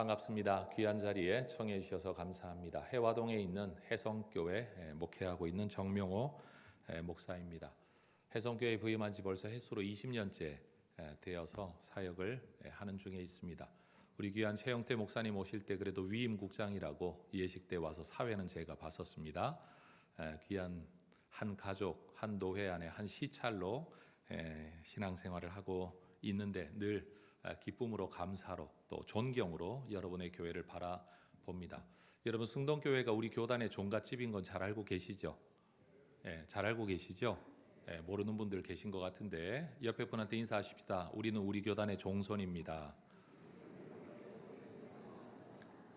반갑습니다. 귀한 자리에 청해 주셔서 감사합니다. 해화동에 있는 해성교회 목회하고 있는 정명호 목사입니다. 해성교회 부임한 지 벌써 햇수로 20년째 되어서 사역을 하는 중에 있습니다. 우리 귀한 최영태 목사님 오실 때 그래도 위임국장이라고 예식 때 와서 사회는 제가 봤었습니다. 귀한 한 가족, 한 노회 안에 한 시찰로 신앙생활을 하고 있는데 늘 기쁨으로 감사로 또 존경으로 여러분의 교회를 바라봅니다. 여러분 승동교회가 우리 교단의 종갓집인 건 잘 알고 계시죠? 잘 알고 계시죠? 모르는 분들 계신 것 같은데 옆에 분한테 인사하십시다. 우리는 우리 교단의 종손입니다.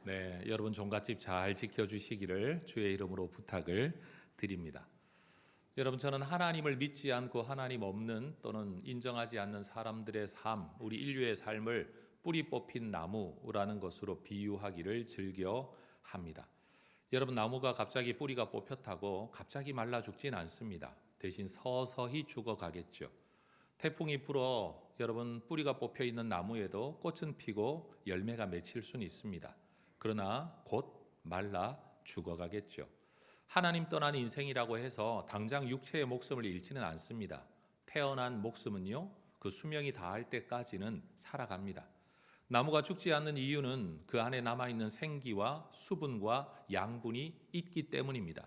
네, 여러분 종갓집 잘 지켜주시기를 주의 이름으로 부탁을 드립니다. 여러분 저는 하나님을 믿지 않고 하나님 없는 또는 인정하지 않는 사람들의 삶, 우리 인류의 삶을 뿌리 뽑힌 나무라는 것으로 비유하기를 즐겨 합니다. 여러분 나무가 갑자기 뿌리가 뽑혔다고 갑자기 말라 죽진 않습니다. 대신 서서히 죽어가겠죠. 태풍이 불어 여러분 뿌리가 뽑혀 있는 나무에도 꽃은 피고 열매가 맺힐 수는 있습니다. 그러나 곧 말라 죽어가겠죠. 하나님 떠난 인생이라고 해서 당장 육체의 목숨을 잃지는 않습니다. 태어난 목숨은요, 그 수명이 다할 때까지는 살아갑니다. 나무가 죽지 않는 이유는 그 안에 남아있는 생기와 수분과 양분이 있기 때문입니다.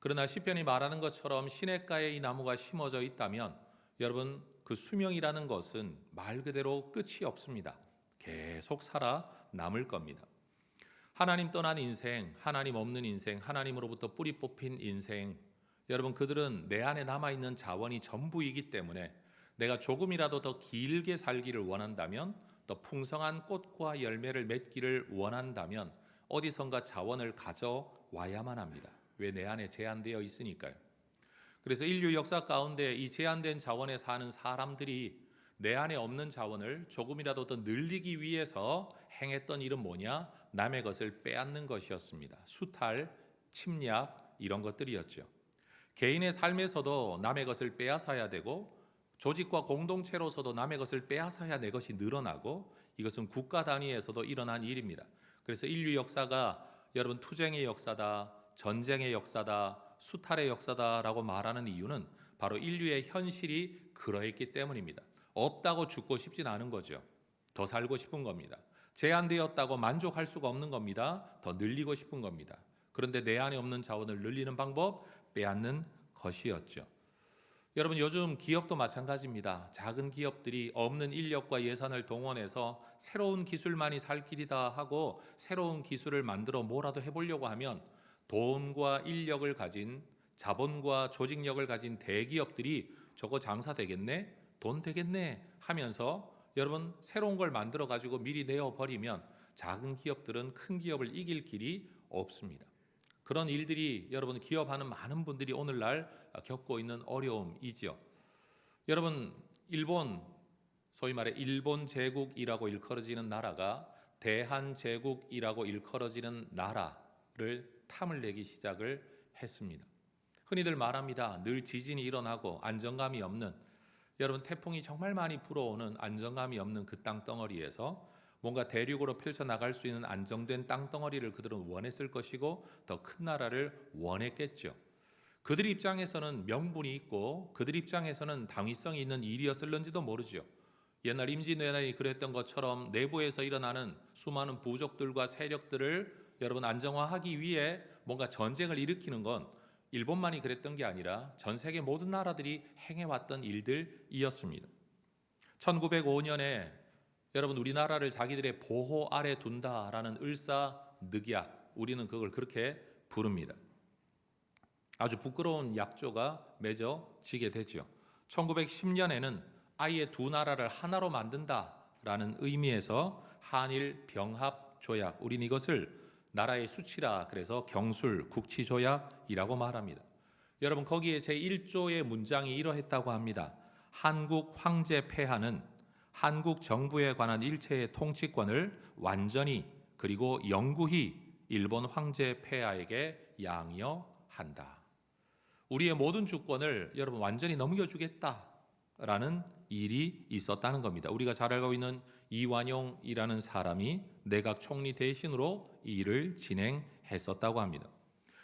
그러나 시편이 말하는 것처럼 시냇가에 이 나무가 심어져 있다면 여러분 그 수명이라는 것은 말 그대로 끝이 없습니다. 계속 살아남을 겁니다. 하나님 떠난 인생, 하나님 없는 인생, 하나님으로부터 뿌리 뽑힌 인생, 여러분 그들은 내 안에 남아있는 자원이 전부이기 때문에 내가 조금이라도 더 길게 살기를 원한다면, 더 풍성한 꽃과 열매를 맺기를 원한다면 어디선가 자원을 가져와야만 합니다. 왜? 내 안에 제한되어 있으니까요. 그래서 인류 역사 가운데 이 제한된 자원에 사는 사람들이 내 안에 없는 자원을 조금이라도 더 늘리기 위해서 행했던 일은 뭐냐? 남의 것을 빼앗는 것이었습니다. 수탈, 침략 이런 것들이었죠. 개인의 삶에서도 남의 것을 빼앗아야 되고 조직과 공동체로서도 남의 것을 빼앗아야 내 것이 늘어나고 이것은 국가 단위에서도 일어난 일입니다. 그래서 인류 역사가 여러분 투쟁의 역사다, 전쟁의 역사다, 수탈의 역사다라고 말하는 이유는 바로 인류의 현실이 그러했기 때문입니다. 없다고 죽고 싶진 않은 거죠. 더 살고 싶은 겁니다. 제한되었다고 만족할 수가 없는 겁니다. 더 늘리고 싶은 겁니다. 그런데 내 안에 없는 자원을 늘리는 방법, 빼앗는 것이었죠. 여러분 요즘 기업도 마찬가지입니다. 작은 기업들이 없는 인력과 예산을 동원해서 새로운 기술만이 살 길이다 하고 새로운 기술을 만들어 뭐라도 해보려고 하면 돈과 인력을 가진 자본과 조직력을 가진 대기업들이 저거 장사 되겠네? 돈 되겠네? 하면서 여러분 새로운 걸 만들어 가지고 미리 내어버리면 작은 기업들은 큰 기업을 이길 길이 없습니다. 그런 일들이 여러분 기업하는 많은 분들이 오늘날 겪고 있는 어려움이지요. 여러분 일본, 소위 말해 일본 제국이라고 일컬어지는 나라가 대한제국이라고 일컬어지는 나라를 탐을 내기 시작을 했습니다. 흔히들 말합니다. 늘 지진이 일어나고 안정감이 없는, 여러분 태풍이 정말 많이 불어오는 안정감이 없는 그 땅덩어리에서 뭔가 대륙으로 펼쳐나갈 수 있는 안정된 땅덩어리를 그들은 원했을 것이고 더 큰 나라를 원했겠죠. 그들 입장에서는 명분이 있고 그들 입장에서는 당위성이 있는 일이었을는지도 모르죠. 옛날 임진왜란이 그랬던 것처럼 내부에서 일어나는 수많은 부족들과 세력들을 여러분 안정화하기 위해 뭔가 전쟁을 일으키는 건 일본만이 그랬던 게 아니라 전 세계 모든 나라들이 행해왔던 일들이었습니다. 1905년에 여러분 우리나라를 자기들의 보호 아래 둔다라는 을사늑약, 우리는 그걸 그렇게 부릅니다. 아주 부끄러운 약조가 맺어지게 되죠. 1910년에는 아예 두 나라를 하나로 만든다라는 의미에서 한일 병합 조약, 우리는 이것을 나라의 수치라 그래서 경술 국치조약이라고 말합니다. 여러분 거기에 제1조의 문장이 이러했다고 합니다. 한국 황제 폐하는 한국 정부에 관한 일체의 통치권을 완전히 그리고 영구히 일본 황제 폐하에게 양여한다. 우리의 모든 주권을 여러분 완전히 넘겨주겠다 라는 일이 있었다는 겁니다. 우리가 잘 알고 있는 이완용이라는 사람이 내각 총리 대신으로 이 일을 진행했었다고 합니다.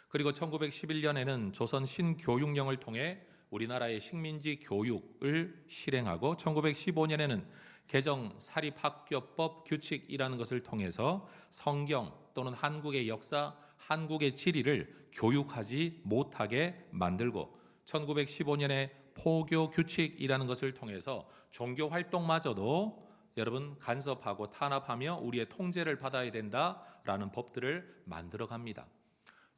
그리고 1911년에는 조선 신교육령을 통해 우리나라의 식민지 교육을 실행하고 1915년에는 개정 사립학교법 규칙이라는 것을 통해서 성경 또는 한국의 역사, 한국의 지리를 교육하지 못하게 만들고 1915년에 포교 규칙이라는 것을 통해서 종교 활동마저도 여러분 간섭하고 탄압하며 우리의 통제를 받아야 된다라는 법들을 만들어 갑니다.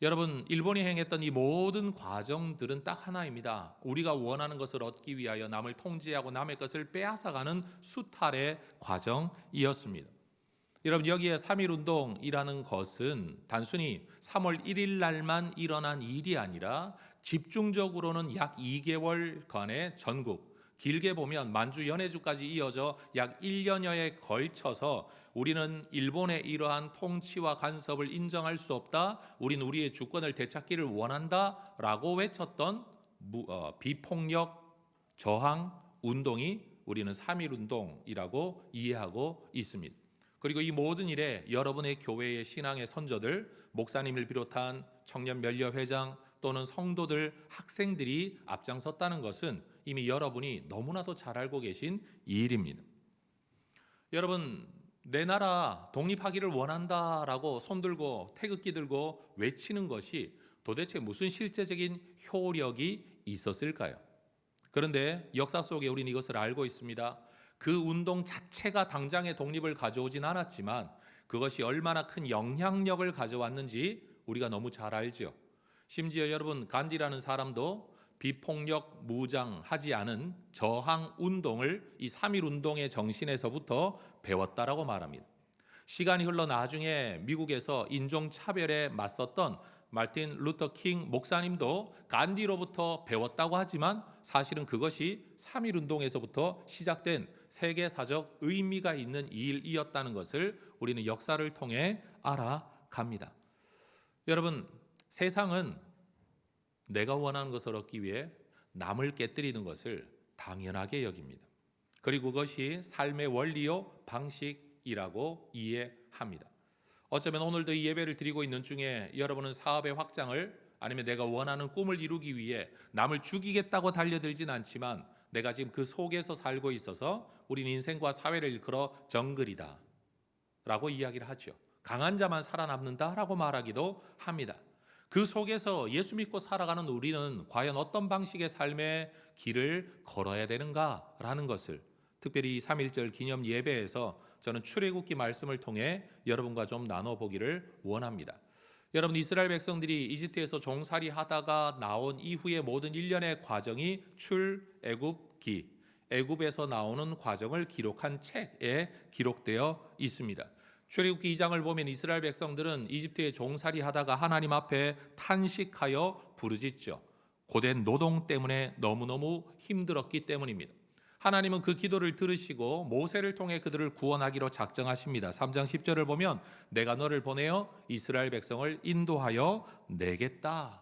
여러분, 일본이 행했던 이 모든 과정들은 딱 하나입니다. 우리가 원하는 것을 얻기 위하여 남을 통제하고 남의 것을 빼앗아가는 수탈의 과정이었습니다. 여러분, 여기에 3.1운동이라는 것은 단순히 3월 1일 날만 일어난 일이 아니라 집중적으로는 약 2개월간의 전국, 길게 보면 만주 연해주까지 이어져 약 1년여에 걸쳐서 우리는 일본의 이러한 통치와 간섭을 인정할 수 없다, 우리는 우리의 주권을 되찾기를 원한다라고 외쳤던 비폭력 저항 운동이 우리는 3.1운동이라고 이해하고 있습니다. 그리고 이 모든 일에 여러분의 교회의 신앙의 선조들, 목사님을 비롯한 청년 면려회장 또는 성도들, 학생들이 앞장섰다는 것은 이미 여러분이 너무나도 잘 알고 계신 이 일입니다. 여러분, 내 나라 독립하기를 원한다라고 손들고 태극기 들고 외치는 것이 도대체 무슨 실제적인 효력이 있었을까요? 그런데 역사 속에 우리는 이것을 알고 있습니다. 그 운동 자체가 당장의 독립을 가져오진 않았지만 그것이 얼마나 큰 영향력을 가져왔는지 우리가 너무 잘 알죠. 심지어 여러분, 간디라는 사람도 비폭력 무장하지 않은 저항 운동을 이 3.1운동의 정신에서부터 배웠다라고 말합니다. 시간이 흘러 나중에 미국에서 인종차별에 맞섰던 마틴 루터 킹 목사님도 간디로부터 배웠다고 하지만 사실은 그것이 3.1운동에서부터 시작된 세계사적 의미가 있는 일이었다는 것을 우리는 역사를 통해 알아갑니다. 여러분, 세상은 내가 원하는 것을 얻기 위해 남을 깨뜨리는 것을 당연하게 여깁니다. 그리고 그것이 삶의 원리요 방식이라고 이해합니다. 어쩌면 오늘도 이 예배를 드리고 있는 중에 여러분은 사업의 확장을 아니면 내가 원하는 꿈을 이루기 위해 남을 죽이겠다고 달려들진 않지만 내가 지금 그 속에서 살고 있어서 우리는 인생과 사회를 일컬어 정글이다 라고 이야기를 하죠. 강한 자만 살아남는다 라고 말하기도 합니다. 그 속에서 예수 믿고 살아가는 우리는 과연 어떤 방식의 삶의 길을 걸어야 되는가라는 것을 특별히 3.1절 기념 예배에서 저는 출애굽기 말씀을 통해 여러분과 좀 나눠보기를 원합니다. 여러분, 이스라엘 백성들이 이집트에서 종살이 하다가 나온 이후의 모든 일련의 과정이 출애굽기, 애굽에서 나오는 과정을 기록한 책에 기록되어 있습니다. 출애굽기 2장을 보면 이스라엘 백성들은 이집트에 종살이 하다가 하나님 앞에 탄식하여 부르짖죠. 고된 노동 때문에 너무너무 힘들었기 때문입니다. 하나님은 그 기도를 들으시고 모세를 통해 그들을 구원하기로 작정하십니다. 3장 10절을 보면 내가 너를 보내어 이스라엘 백성을 인도하여 내겠다.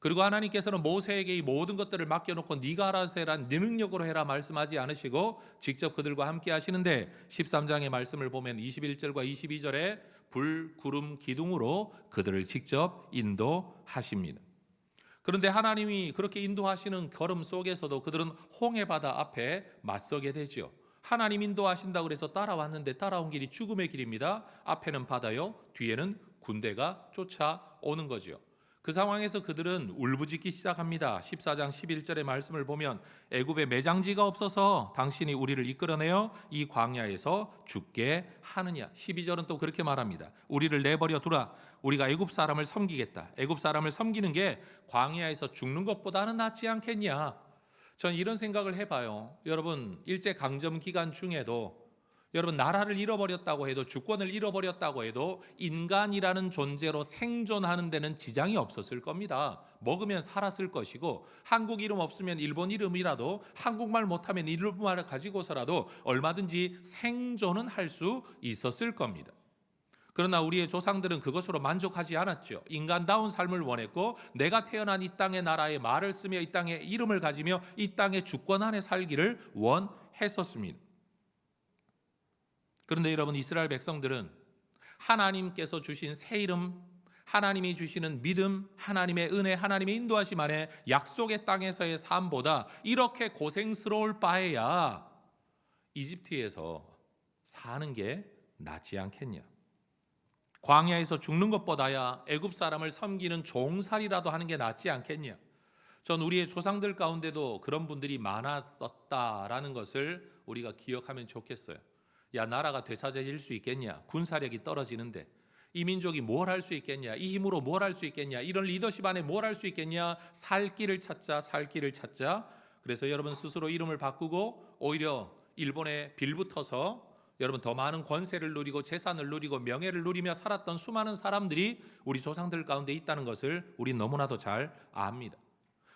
그리고 하나님께서는 모세에게 이 모든 것들을 맡겨놓고 네가 알아서 해라, 네 능력으로 해라 말씀하지 않으시고 직접 그들과 함께 하시는데 13장의 말씀을 보면 21절과 22절에 불, 구름, 기둥으로 그들을 직접 인도하십니다. 그런데 하나님이 그렇게 인도하시는 걸음 속에서도 그들은 홍해바다 앞에 맞서게 되죠. 하나님 인도하신다고 그래서 따라왔는데 따라온 길이 죽음의 길입니다. 앞에는 바다요, 뒤에는 군대가 쫓아오는 거죠. 그 상황에서 그들은 울부짖기 시작합니다. 14장 11절의 말씀을 보면 애굽에 매장지가 없어서 당신이 우리를 이끌어내어 이 광야에서 죽게 하느냐. 12절은 또 그렇게 말합니다. 우리를 내버려 두라. 우리가 애굽 사람을 섬기겠다. 애굽 사람을 섬기는 게 광야에서 죽는 것보다는 낫지 않겠냐. 전 이런 생각을 해봐요. 여러분, 일제강점 기간 중에도 여러분, 나라를 잃어버렸다고 해도, 주권을 잃어버렸다고 해도 인간이라는 존재로 생존하는 데는 지장이 없었을 겁니다. 먹으면 살았을 것이고, 한국 이름 없으면 일본 이름이라도, 한국말 못하면 일본말을 가지고서라도 얼마든지 생존은 할 수 있었을 겁니다. 그러나 우리의 조상들은 그것으로 만족하지 않았죠. 인간다운 삶을 원했고 내가 태어난 이 땅의 나라에 말을 쓰며 이 땅에 이름을 가지며 이 땅의 주권 안에 살기를 원했었습니다. 그런데 여러분, 이스라엘 백성들은 하나님께서 주신 새 이름, 하나님이 주시는 믿음, 하나님의 은혜, 하나님의 인도하심 안에 약속의 땅에서의 삶보다 이렇게 고생스러울 바에야 이집트에서 사는 게 낫지 않겠냐. 광야에서 죽는 것보다야 애굽 사람을 섬기는 종살이라도 하는 게 낫지 않겠냐. 전 우리의 조상들 가운데도 그런 분들이 많았었다라는 것을 우리가 기억하면 좋겠어요. 야, 나라가 되찾아질 수 있겠냐? 군사력이 떨어지는데 이 민족이 뭘 할 수 있겠냐? 이 힘으로 뭘 할 수 있겠냐? 이런 리더십 안에 뭘 할 수 있겠냐? 살 길을 찾자, 살 길을 찾자. 그래서 여러분 스스로 이름을 바꾸고 오히려 일본에 빌붙어서 여러분 더 많은 권세를 누리고 재산을 누리고 명예를 누리며 살았던 수많은 사람들이 우리 조상들 가운데 있다는 것을 우리 너무나도 잘 압니다.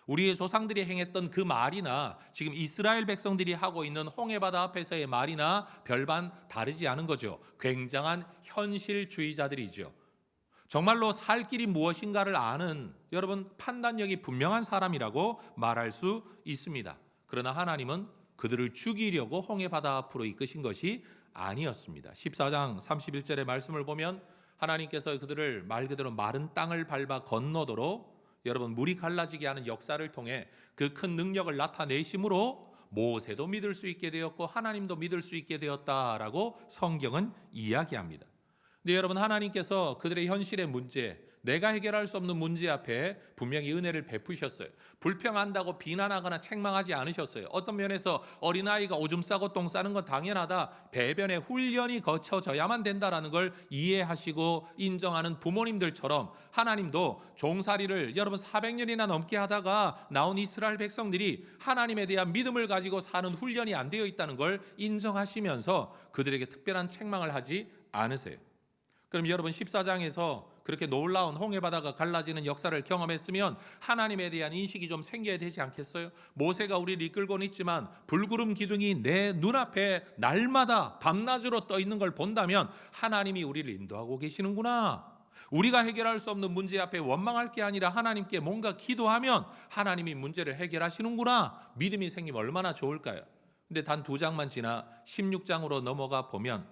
우리의 조상들이 행했던 그 말이나 지금 이스라엘 백성들이 하고 있는 홍해바다 앞에서의 말이나 별반 다르지 않은 거죠. 굉장한 현실주의자들이죠. 정말로 살 길이 무엇인가를 아는 여러분 판단력이 분명한 사람이라고 말할 수 있습니다. 그러나 하나님은 그들을 죽이려고 홍해바다 앞으로 이끄신 것이 아니었습니다. 14장 31절의 말씀을 보면 하나님께서 그들을 말 그대로 마른 땅을 밟아 건너도록 여러분 물이 갈라지게 하는 역사를 통해 그 큰 능력을 나타내심으로 모세도 믿을 수 있게 되었고 하나님도 믿을 수 있게 되었다라고 성경은 이야기합니다. 근데 여러분, 하나님께서 그들의 현실의 문제, 내가 해결할 수 없는 문제 앞에 분명히 은혜를 베푸셨어요. 불평한다고 비난하거나 책망하지 않으셨어요. 어떤 면에서 어린아이가 오줌 싸고 똥 싸는 건 당연하다, 배변의 훈련이 거쳐져야만 된다라는 걸 이해하시고 인정하는 부모님들처럼 하나님도 종살이를 여러분 400년이나 넘게 하다가 나온 이스라엘 백성들이 하나님에 대한 믿음을 가지고 사는 훈련이 안 되어 있다는 걸 인정하시면서 그들에게 특별한 책망을 하지 않으세요. 그럼 여러분 14장에서 그렇게 놀라운 홍해바다가 갈라지는 역사를 경험했으면 하나님에 대한 인식이 좀 생겨야 되지 않겠어요? 모세가 우리를 이끌고는 있지만 불구름 기둥이 내 눈앞에 날마다 밤낮으로 떠 있는 걸 본다면 하나님이 우리를 인도하고 계시는구나. 우리가 해결할 수 없는 문제 앞에 원망할 게 아니라 하나님께 뭔가 기도하면 하나님이 문제를 해결하시는구나. 믿음이 생기면 얼마나 좋을까요? 근데 단 2장만 지나 16장으로 넘어가 보면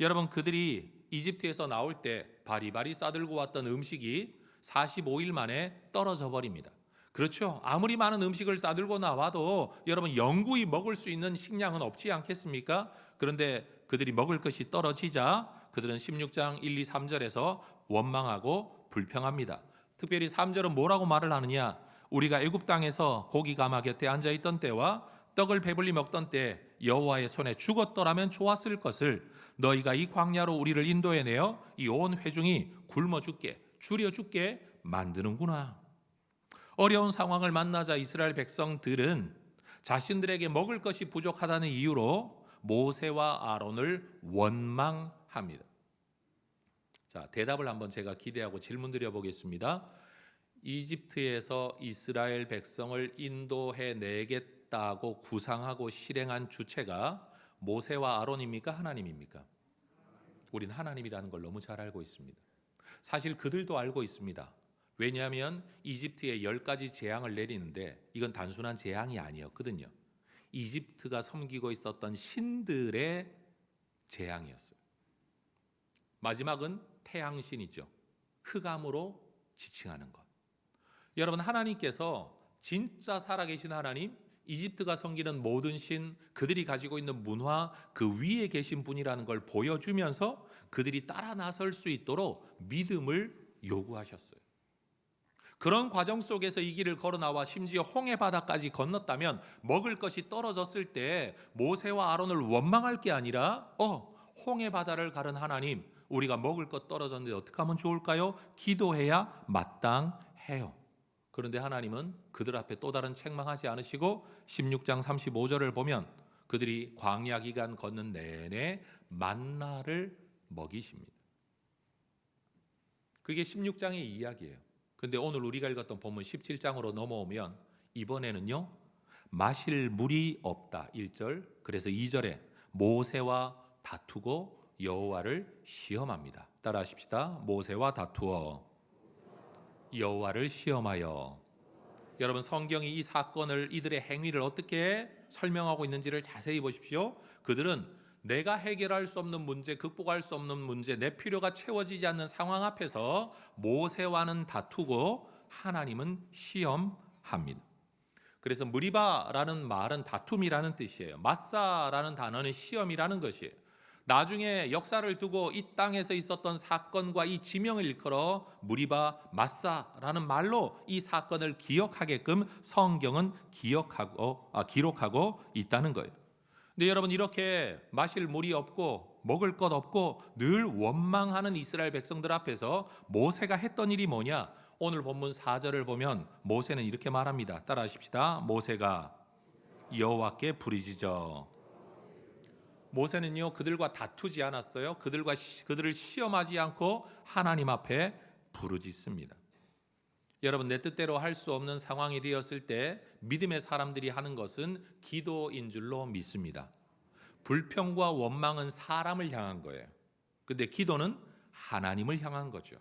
여러분, 그들이 이집트에서 나올 때 바리바리 싸들고 왔던 음식이 45일 만에 떨어져 버립니다. 그렇죠. 아무리 많은 음식을 싸들고 나와도 여러분 영구히 먹을 수 있는 식량은 없지 않겠습니까? 그런데 그들이 먹을 것이 떨어지자 그들은 16장 1, 2, 3절에서 원망하고 불평합니다. 특별히 3절은 뭐라고 말을 하느냐? 우리가 애굽 땅에서 고기 가마 곁에 앉아 있던 때와 떡을 배불리 먹던 때 여호와의 손에 죽었더라면 좋았을 것을 너희가 이 광야로 우리를 인도해내어 이 온 회중이 굶어 죽게 줄여 죽게 만드는구나. 어려운 상황을 만나자 이스라엘 백성들은 자신들에게 먹을 것이 부족하다는 이유로 모세와 아론을 원망합니다. 자, 대답을 한번 제가 기대하고 질문 드려보겠습니다. 이집트에서 이스라엘 백성을 인도해내겠다고 구상하고 실행한 주체가 모세와 아론입니까? 하나님입니까? 우린 하나님이라는 걸 너무 잘 알고 있습니다. 사실 그들도 알고 있습니다. 왜냐하면 이집트에 10가지 재앙을 내리는데 이건 단순한 재앙이 아니었거든요. 이집트가 섬기고 있었던 신들의 재앙이었어요. 마지막은 태양신이죠. 흑암으로 지칭하는 것. 여러분, 하나님께서 진짜 살아계신 하나님, 이집트가 섬기는 모든 신, 그들이 가지고 있는 문화, 그 위에 계신 분이라는 걸 보여주면서 그들이 따라 나설 수 있도록 믿음을 요구하셨어요. 그런 과정 속에서 이 길을 걸어 나와 심지어 홍해바다까지 건넜다면 먹을 것이 떨어졌을 때 모세와 아론을 원망할 게 아니라 홍해바다를 가른 하나님, 우리가 먹을 것 떨어졌는데 어떻게 하면 좋을까요? 기도해야 마땅해요. 그런데 하나님은 그들 앞에 또 다른 책망하지 않으시고 16장 35절을 보면 그들이 광야 기간 걷는 내내 만나를 먹이십니다. 그게 16장의 이야기예요. 그런데 오늘 우리가 읽었던 본문 17장으로 넘어오면 이번에는요, 마실 물이 없다 1절, 그래서 2절에 모세와 다투고 여호와를 시험합니다. 따라하십시다. 모세와 다투어 여호와를 시험하여. 여러분, 성경이 이 사건을, 이들의 행위를 어떻게 설명하고 있는지를 자세히 보십시오. 그들은 내가 해결할 수 없는 문제, 극복할 수 없는 문제, 내 필요가 채워지지 않는 상황 앞에서 모세와는 다투고 하나님은 시험합니다. 그래서 무리바라는 말은 다툼이라는 뜻이에요. 마사라는 단어는 시험이라는 것이에요. 나중에 역사를 두고 이 땅에서 있었던 사건과 이 지명을 일컬어 무리바 마사라는 말로 이 사건을 기억하게끔 성경은 기록하고 있다는 거예요. 근데 여러분, 이렇게 마실 물이 없고 먹을 것 없고 늘 원망하는 이스라엘 백성들 앞에서 모세가 했던 일이 뭐냐? 오늘 본문 4절을 보면 모세는 이렇게 말합니다. 따라하십시다. 모세가 여호와께 부르짖어. 모세는요, 그들과 다투지 않았어요. 그들을 시험하지 않고 하나님 앞에 부르짖습니다. 여러분, 내 뜻대로 할 수 없는 상황이 되었을 때 믿음의 사람들이 하는 것은 기도인 줄로 믿습니다. 불평과 원망은 사람을 향한 거예요. 근데 기도는 하나님을 향한 거죠.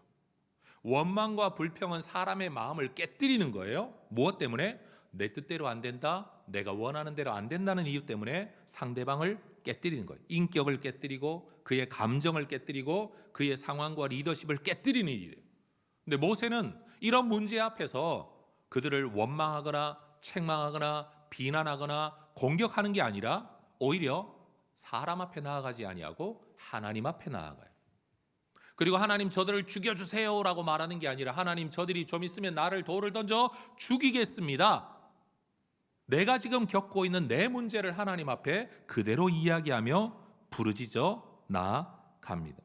원망과 불평은 사람의 마음을 깨뜨리는 거예요. 무엇 때문에? 내 뜻대로 안 된다, 내가 원하는 대로 안 된다는 이유 때문에 상대방을 깨뜨리는 거예요. 인격을 깨뜨리고 그의 감정을 깨뜨리고 그의 상황과 리더십을 깨뜨리는 일이에요. 근데 모세는 이런 문제 앞에서 그들을 원망하거나 책망하거나 비난하거나 공격하는 게 아니라 오히려 사람 앞에 나아가지 아니하고 하나님 앞에 나아가요. 그리고 하나님, 저들을 죽여주세요라고 말하는 게 아니라 하나님, 저들이 좀 있으면 나를 돌을 던져 죽이겠습니다. 내가 지금 겪고 있는 내 문제를 하나님 앞에 그대로 이야기하며 부르짖어 나아갑니다.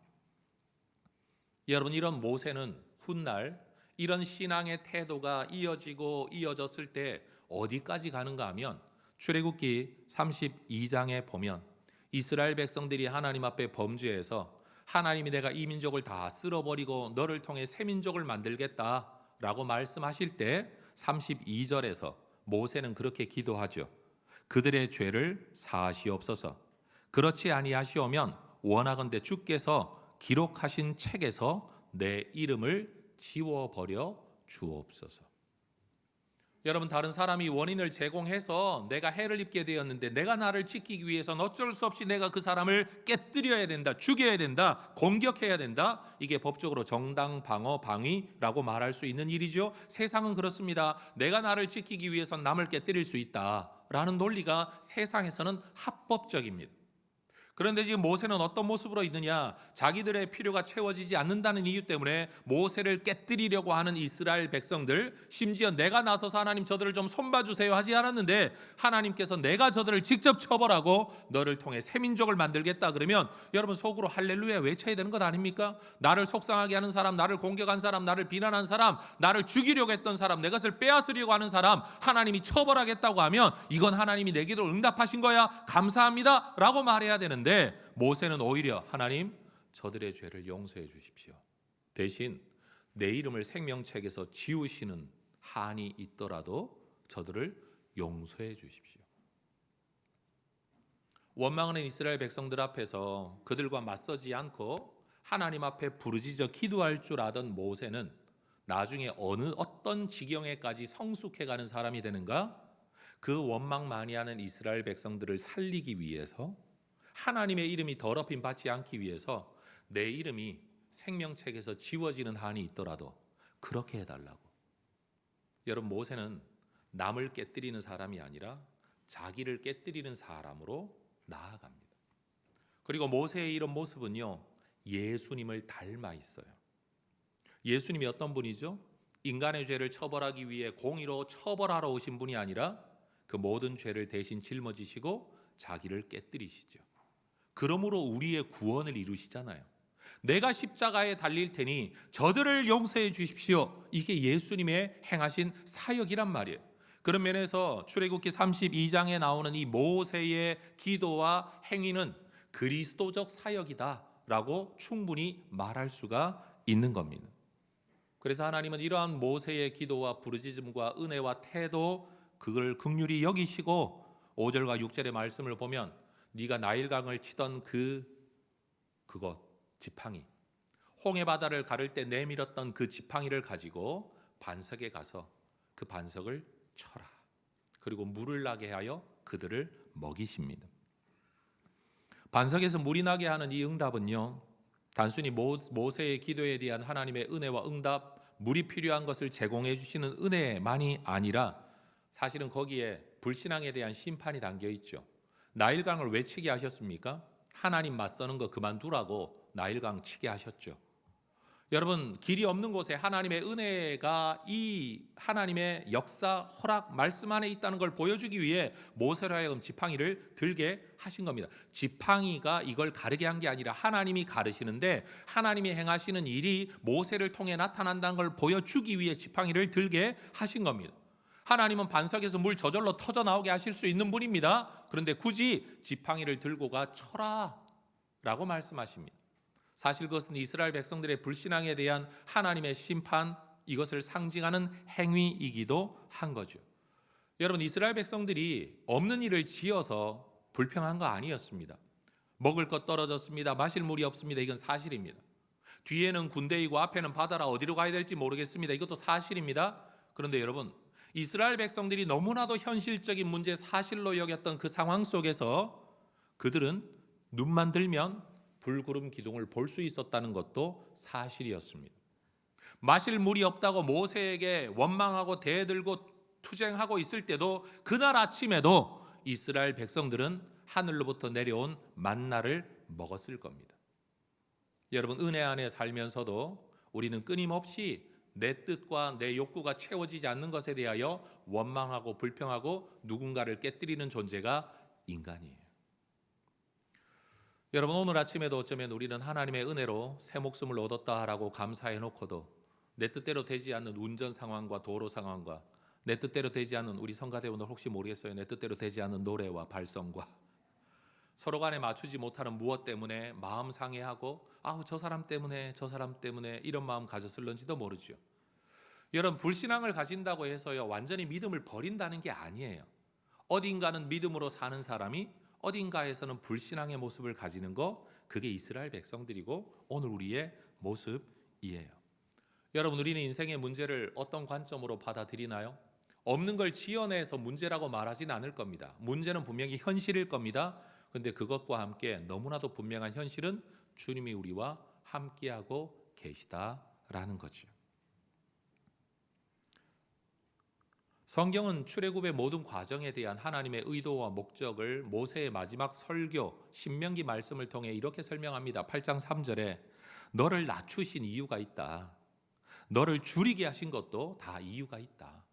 여러분, 이런 모세는 훗날 이런 신앙의 태도가 이어졌을 때 어디까지 가는가 하면 출애굽기 32장에 보면 이스라엘 백성들이 하나님 앞에 범죄해서 하나님이 내가 이 민족을 다 쓸어버리고 너를 통해 새 민족을 만들겠다라고 말씀하실 때 32절에서 모세는 그렇게 기도하죠. 그들의 죄를 사하시옵소서. 그렇지 아니하시오면 원하건대 주께서 기록하신 책에서 내 이름을 지워버려 주옵소서. 여러분, 다른 사람이 원인을 제공해서 내가 해를 입게 되었는데 내가 나를 지키기 위해서는 어쩔 수 없이 내가 그 사람을 깨뜨려야 된다, 죽여야 된다, 공격해야 된다. 이게 법적으로 정당 방어, 방위라고 말할 수 있는 일이죠. 세상은 그렇습니다. 내가 나를 지키기 위해서는 남을 깨뜨릴 수 있다라는 논리가 세상에서는 합법적입니다. 그런데 지금 모세는 어떤 모습으로 있느냐? 자기들의 필요가 채워지지 않는다는 이유 때문에 모세를 깨뜨리려고 하는 이스라엘 백성들, 심지어 내가 나서서 하나님, 저들을 좀 손봐주세요 하지 않았는데 하나님께서 내가 저들을 직접 처벌하고 너를 통해 새 민족을 만들겠다 그러면 여러분, 속으로 할렐루야 외쳐야 되는 것 아닙니까? 나를 속상하게 하는 사람, 나를 공격한 사람, 나를 비난한 사람, 나를 죽이려고 했던 사람, 내 것을 빼앗으려고 하는 사람 하나님이 처벌하겠다고 하면 이건 하나님이 내 기도를 응답하신 거야, 감사합니다 라고 말해야 되는데 모세는 오히려 하나님, 저들의 죄를 용서해 주십시오. 대신 내 이름을 생명책에서 지우시는 한이 있더라도 저들을 용서해 주십시오. 원망하는 이스라엘 백성들 앞에서 그들과 맞서지 않고 하나님 앞에 부르짖어 기도할 줄 아던 모세는 나중에 어떤 지경에까지 성숙해가는 사람이 되는가? 그 원망 많이 하는 이스라엘 백성들을 살리기 위해서, 하나님의 이름이 더럽힘 받지 않기 위해서 내 이름이 생명책에서 지워지는 한이 있더라도 그렇게 해달라고. 여러분, 모세는 남을 깨뜨리는 사람이 아니라 자기를 깨뜨리는 사람으로 나아갑니다. 그리고 모세의 이런 모습은요, 예수님을 닮아 있어요. 예수님이 어떤 분이죠? 인간의 죄를 처벌하기 위해 공의로 처벌하러 오신 분이 아니라 그 모든 죄를 대신 짊어지시고 자기를 깨뜨리시죠. 그러므로 우리의 구원을 이루시잖아요. 내가 십자가에 달릴 테니 저들을 용서해 주십시오. 이게 예수님의 행하신 사역이란 말이에요. 그런 면에서 출애굽기 32장에 나오는 이 모세의 기도와 행위는 그리스도적 사역이다라고 충분히 말할 수가 있는 겁니다. 그래서 하나님은 이러한 모세의 기도와 부르짖음과 은혜와 태도, 그걸 긍휼히 여기시고 5절과 6절의 말씀을 보면 네가 나일강을 치던 그곳 지팡이, 홍해 바다를 가를 때 내밀었던 그 지팡이를 가지고 반석에 가서 그 반석을 쳐라. 그리고 물을 나게 하여 그들을 먹이십니다. 반석에서 물이 나게 하는 이 응답은요, 단순히 모세의 기도에 대한 하나님의 은혜와 응답, 물이 필요한 것을 제공해 주시는 은혜만이 아니라 사실은 거기에 불신앙에 대한 심판이 담겨 있죠. 나일강을 왜 치게 하셨습니까? 하나님 맞서는 거 그만두라고 나일강 치게 하셨죠. 여러분, 길이 없는 곳에 하나님의 은혜가 이 하나님의 역사, 허락, 말씀 안에 있다는 걸 보여주기 위해 모세로 하여금 지팡이를 들게 하신 겁니다. 지팡이가 이걸 가르게 한 게 아니라 하나님이 가르시는데 하나님이 행하시는 일이 모세를 통해 나타난다는 걸 보여주기 위해 지팡이를 들게 하신 겁니다. 하나님은 반석에서 물 저절로 터져 나오게 하실 수 있는 분입니다. 그런데 굳이 지팡이를 들고 가 쳐라 라고 말씀하십니다. 사실 그것은 이스라엘 백성들의 불신앙에 대한 하나님의 심판, 이것을 상징하는 행위이기도 한 거죠. 여러분, 이스라엘 백성들이 없는 일을 지어서 불평한 거 아니었습니다. 먹을 것 떨어졌습니다. 마실 물이 없습니다. 이건 사실입니다. 뒤에는 군대이고 앞에는 바다라 어디로 가야 될지 모르겠습니다. 이것도 사실입니다. 그런데 여러분, 이스라엘 백성들이 너무나도 현실적인 문제 사실로 여겼던 그 상황 속에서 그들은 눈만 들면 불구름 기둥을 볼 수 있었다는 것도 사실이었습니다. 마실 물이 없다고 모세에게 원망하고 대들고 투쟁하고 있을 때도 그날 아침에도 이스라엘 백성들은 하늘로부터 내려온 만나를 먹었을 겁니다. 여러분, 은혜 안에 살면서도 우리는 끊임없이 내 뜻과 내 욕구가 채워지지 않는 것에 대하여 원망하고 불평하고 누군가를 깨뜨리는 존재가 인간이에요. 여러분, 오늘 아침에도 어쩌면 우리는 하나님의 은혜로 새 목숨을 얻었다라고 감사해 놓고도 내 뜻대로 되지 않는 운전 상황과 도로 상황과 내 뜻대로 되지 않는, 우리 성가대원들 혹시 모르겠어요, 내 뜻대로 되지 않는 노래와 발성과 서로 간에 맞추지 못하는 무엇 때문에 마음 상해하고 저 사람 때문에 저 사람 때문에 이런 마음 가졌을런지도 모르죠. 여러분, 불신앙을 가진다고 해서요 완전히 믿음을 버린다는 게 아니에요. 어딘가는 믿음으로 사는 사람이 어딘가에서는 불신앙의 모습을 가지는 거, 그게 이스라엘 백성들이고 오늘 우리의 모습이에요. 여러분, 우리는 인생의 문제를 어떤 관점으로 받아들이나요? 없는 걸 지어내서 문제라고 말하진 않을 겁니다. 문제는 분명히 현실일 겁니다. 그런데 그것과 함께 너무나도 분명한 현실은 주님이 우리와 함께하고 계시다라는 거죠. 성경은 출애굽의 모든 과정에 대한 하나님의 의도와 목적을 모세의 마지막 설교 신명기 말씀을 통해 이렇게 설명합니다. 8장 3절에 너를 낮추신 이유가 있다. 너를 줄이게 하신 것도 다 이유가 있다.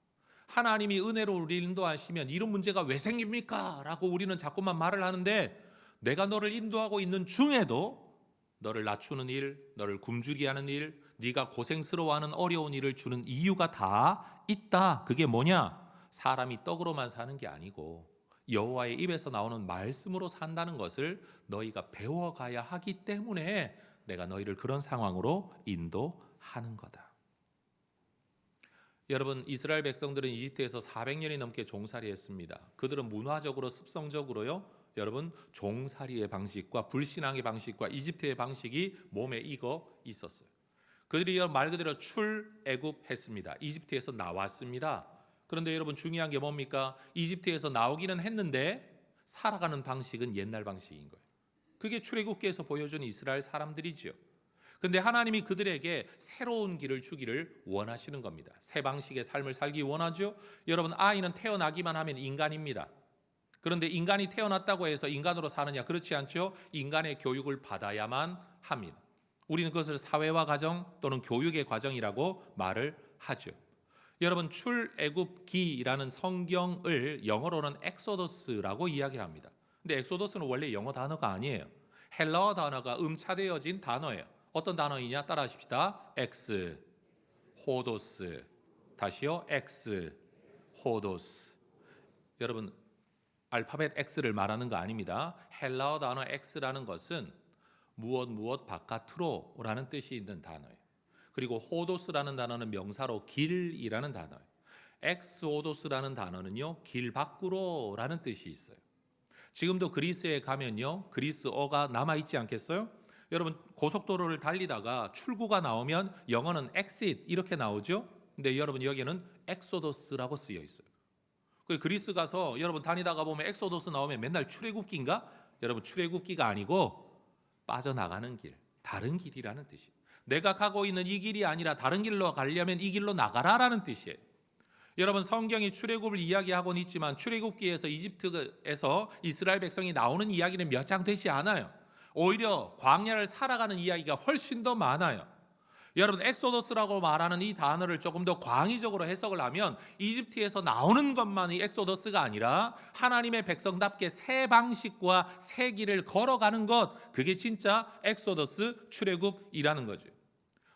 하나님이 은혜로 우리를 인도하시면 이런 문제가 왜 생깁니까? 라고 우리는 자꾸만 말을 하는데, 내가 너를 인도하고 있는 중에도 너를 낮추는 일, 너를 굶주리게 하는 일, 네가 고생스러워하는 어려운 일을 주는 이유가 다 있다. 그게 뭐냐? 사람이 떡으로만 사는 게 아니고 여호와의 입에서 나오는 말씀으로 산다는 것을 너희가 배워가야 하기 때문에 내가 너희를 그런 상황으로 인도하는 거다. 여러분, 이스라엘 백성들은 이집트에서 400년이 넘게 종살이했습니다. 그들은 문화적으로 습성적으로요, 여러분, 종살이의 방식과 불신앙의 방식과 이집트의 방식이 몸에 익어 있었어요. 그들이 말 그대로 출애굽했습니다. 이집트에서 나왔습니다. 그런데 여러분, 중요한 게 뭡니까? 이집트에서 나오기는 했는데 살아가는 방식은 옛날 방식인 거예요. 그게 출애굽기에서 보여준 이스라엘 사람들이죠. 근데 하나님이 그들에게 새로운 길을 주기를 원하시는 겁니다. 새 방식의 삶을 살기 원하죠. 여러분, 아이는 태어나기만 하면 인간입니다. 그런데 인간이 태어났다고 해서 인간으로 사느냐? 그렇지 않죠. 인간의 교육을 받아야만 합니다. 우리는 그것을 사회화 과정 또는 교육의 과정이라고 말을 하죠. 여러분, 출애굽기라는 성경을 영어로는 엑소더스라고 이야기를 합니다. 근데 엑소더스는 원래 영어 단어가 아니에요. 헬라어 단어가 음차되어진 단어예요. 어떤 단어이냐? 따라 하십시다. 엑스, 호도스. 다시요. 엑스, 호도스. 여러분, 알파벳 X를 말하는 거 아닙니다. 헬라어 단어 X라는 것은 무엇 바깥으로라는 뜻이 있는 단어예요. 그리고 호도스라는 단어는 명사로 길이라는 단어예요. 엑스호도스라는 단어는요, 길 밖으로라는 뜻이 있어요. 지금도 그리스에 가면요, 그리스어가 남아있지 않겠어요? 여러분 고속도로를 달리다가 출구가 나오면 영어는 exit 이렇게 나오죠. 근데 여러분 여기는 엑소더스라고 쓰여 있어요. 그리스 가서 여러분 다니다가 보면 엑소더스 나오면 맨날 출애굽기인가? 여러분 출애굽기가 아니고 빠져나가는 길, 다른 길이라는 뜻이에요. 내가 가고 있는 이 길이 아니라 다른 길로 가려면 이 길로 나가라라는 뜻이에요. 여러분 성경이 출애굽을 이야기하고는 있지만 출애굽기에서 이집트에서 이스라엘 백성이 나오는 이야기는 몇 장 되지 않아요. 오히려 광야를 살아가는 이야기가 훨씬 더 많아요. 여러분 엑소더스라고 말하는 이 단어를 조금 더 광의적으로 해석을 하면 이집트에서 나오는 것만이 엑소더스가 아니라 하나님의 백성답게 새 방식과 새 길을 걸어가는 것, 그게 진짜 엑소더스 출애굽이라는 거죠.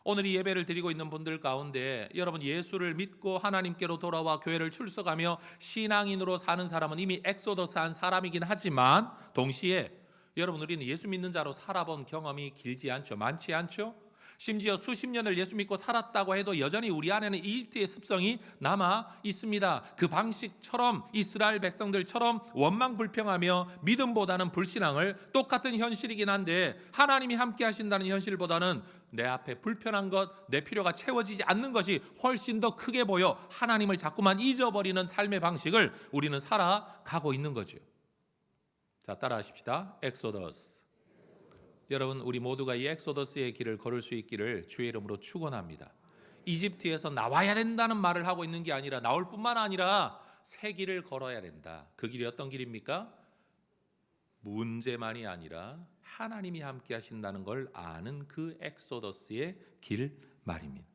오늘 이 예배를 드리고 있는 분들 가운데 여러분 예수를 믿고 하나님께로 돌아와 교회를 출석하며 신앙인으로 사는 사람은 이미 엑소더스한 사람이긴 하지만 동시에 여러분 우리는 예수 믿는 자로 살아본 경험이 길지 않죠. 많지 않죠. 심지어 수십 년을 예수 믿고 살았다고 해도 여전히 우리 안에는 이집트의 습성이 남아 있습니다. 그 방식처럼 이스라엘 백성들처럼 원망불평하며 믿음보다는 불신앙을, 똑같은 현실이긴 한데 하나님이 함께 하신다는 현실보다는 내 앞에 불편한 것, 내 필요가 채워지지 않는 것이 훨씬 더 크게 보여 하나님을 자꾸만 잊어버리는 삶의 방식을 우리는 살아가고 있는 거죠. 자, 따라하십시다. 엑소더스. 여러분 우리 모두가 이 엑소더스의 길을 걸을 수 있기를 주의 이름으로 축원합니다. 이집트에서 나와야 된다는 말을 하고 있는 게 아니라 나올 뿐만 아니라 새 길을 걸어야 된다. 그 길이 어떤 길입니까? 문제만이 아니라 하나님이 함께 하신다는 걸 아는 그 엑소더스의 길 말입니다.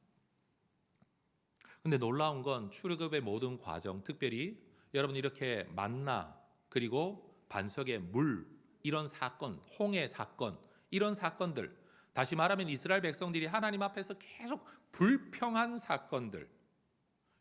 근데 놀라운 건 출애굽의 모든 과정, 특별히 여러분 이렇게 만나 그리고 반석의 물, 이런 사건, 홍해 사건, 이런 사건들, 다시 말하면 이스라엘 백성들이 하나님 앞에서 계속 불평한 사건들,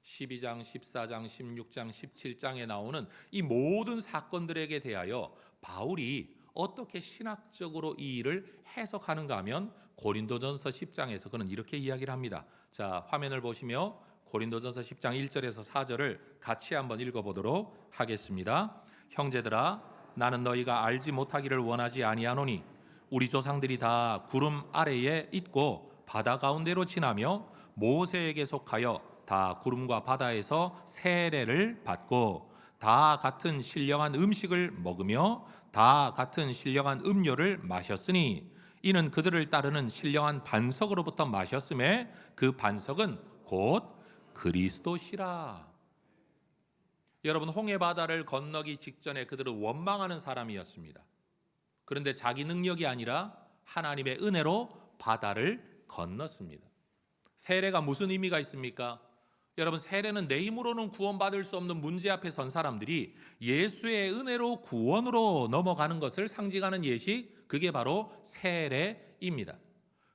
12장, 14장, 16장, 17장에 나오는 이 모든 사건들에게 대하여 바울이 어떻게 신학적으로 이 일을 해석하는가 하면 고린도전서 10장에서 그는 이렇게 이야기를 합니다. 자, 화면을 보시며 고린도전서 10장 1절에서 4절을 같이 한번 읽어보도록 하겠습니다. 형제들아, 나는 너희가 알지 못하기를 원하지 아니하노니 우리 조상들이 다 구름 아래에 있고 바다 가운데로 지나며 모세에게 속하여 다 구름과 바다에서 세례를 받고 다 같은 신령한 음식을 먹으며 다 같은 신령한 음료를 마셨으니 이는 그들을 따르는 신령한 반석으로부터 마셨음에 그 반석은 곧 그리스도시라. 여러분 홍해 바다를 건너기 직전에 그들은 원망하는 사람이었습니다. 그런데 자기 능력이 아니라 하나님의 은혜로 바다를 건넜습니다. 세례가 무슨 의미가 있습니까? 여러분 세례는 내 힘으로는 구원받을 수 없는 문제 앞에 선 사람들이 예수의 은혜로 구원으로 넘어가는 것을 상징하는 예식, 그게 바로 세례입니다.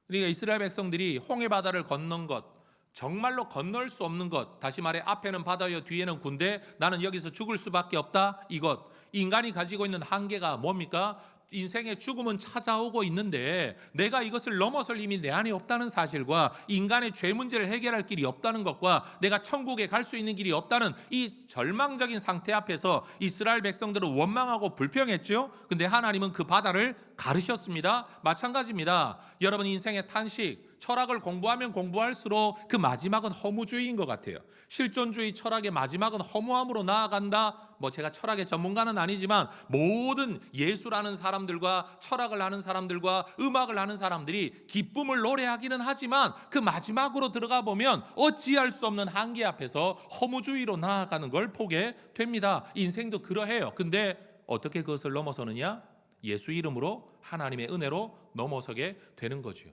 그러니까 이스라엘 백성들이 홍해 바다를 건넌 것, 정말로 건널 수 없는 것, 다시 말해 앞에는 바다여 뒤에는 군대, 나는 여기서 죽을 수밖에 없다, 이것. 인간이 가지고 있는 한계가 뭡니까? 인생의 죽음은 찾아오고 있는데 내가 이것을 넘어설 힘이 내 안에 없다는 사실과 인간의 죄 문제를 해결할 길이 없다는 것과 내가 천국에 갈 수 있는 길이 없다는 이 절망적인 상태 앞에서 이스라엘 백성들은 원망하고 불평했죠. 근데 하나님은 그 바다를 가르셨습니다. 마찬가지입니다. 여러분 인생의 탄식, 철학을 공부하면 공부할수록 그 마지막은 허무주의인 것 같아요. 실존주의 철학의 마지막은 허무함으로 나아간다. 제가 철학의 전문가는 아니지만 모든 예술하는 사람들과 철학을 하는 사람들과 음악을 하는 사람들이 기쁨을 노래하기는 하지만 그 마지막으로 들어가 보면 어찌할 수 없는 한계 앞에서 허무주의로 나아가는 걸 보게 됩니다. 인생도 그러해요. 근데 어떻게 그것을 넘어서느냐? 예수 이름으로 하나님의 은혜로 넘어서게 되는 거죠.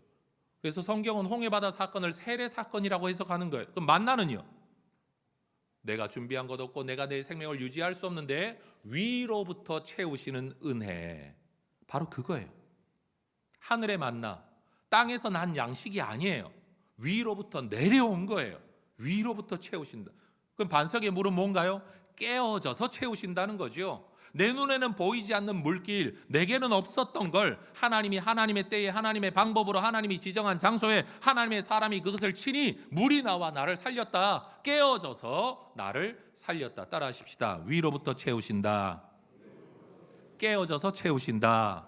그래서 성경은 홍해바다 사건을 세례 사건이라고 해석하는 거예요. 그럼 만나는요? 내가 준비한 것 없고 내가 내 생명을 유지할 수 없는데 위로부터 채우시는 은혜, 바로 그거예요. 하늘의 만나, 땅에서 난 양식이 아니에요. 위로부터 내려온 거예요. 위로부터 채우신다. 그럼 반석의 물은 뭔가요? 깨어져서 채우신다는 거죠. 내 눈에는 보이지 않는 물길, 내게는 없었던 걸 하나님이 하나님의 때에 하나님의 방법으로 하나님이 지정한 장소에 하나님의 사람이 그것을 치니 물이 나와 나를 살렸다. 깨어져서 나를 살렸다. 따라 하십시다. 위로부터 채우신다. 깨어져서 채우신다.